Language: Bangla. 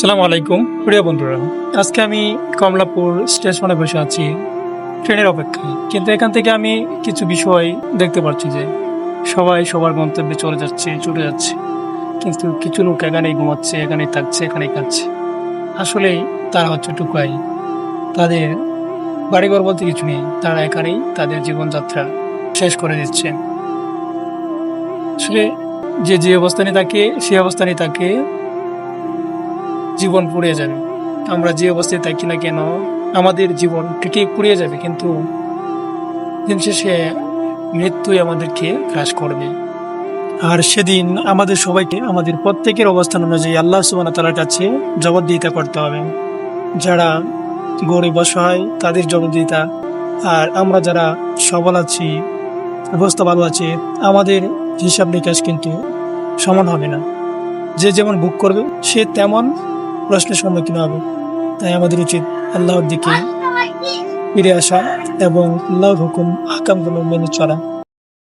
আসসালামু আলাইকুম প্রিয় বন্ধুরা, আজকে আমি কমলাপুর স্টেশনে বসে আছি ট্রেনের অপেক্ষায়। কিন্তু এখান থেকে আমি কিছু বিষয় দেখতে পাচ্ছি যে সবাই সবার গন্তব্যে চলে যাচ্ছে, ছুটে যাচ্ছে, কিন্তু কিছু লোক এখানেই ঘুমাচ্ছে, এখানেই থাকছে, এখানেই খাচ্ছে। আসলে তারা হচ্ছে টুকাই, তাদের বাড়িঘর বলতে কিছু নেই, তারা এখানেই তাদের জীবনযাত্রা শেষ করে দিচ্ছে। আসলে যে যে অবস্থানে থাকে সেই অবস্থানে তাকে জীবন ফুরিয়ে যাবে। আমরা যে অবস্থায় থাকি না কেন আমাদের জীবন ঠিকই ফুরিয়ে যাবে, কিন্তু দিন শেষে মৃত্যুই আমাদেরকে গ্রাস করবে। আর সেদিন আমাদের সবাইকে আমাদের প্রত্যেকের অবস্থান অনুযায়ী আল্লাহ সুবহানাহু ওয়া তাআলার কাছে জবাবদিহিতা করতে হবে। যারা গরিব অসহায় তাদের জবাবদিহিতা, আর আমরা যারা সবল আছি, অবস্থা ভালো আছে, আমাদের হিসাব নিকাশ কিন্তু সমান হবে না। যে যেমন ভোগ করবে সে তেমন প্রশ্নের সম্মুখীন হবে। তাই আমাদের উচিত আল্লাহর দিকে ফিরে আসা এবং আল্লাহর হুকুম আহকামগুলো মেনে চলা।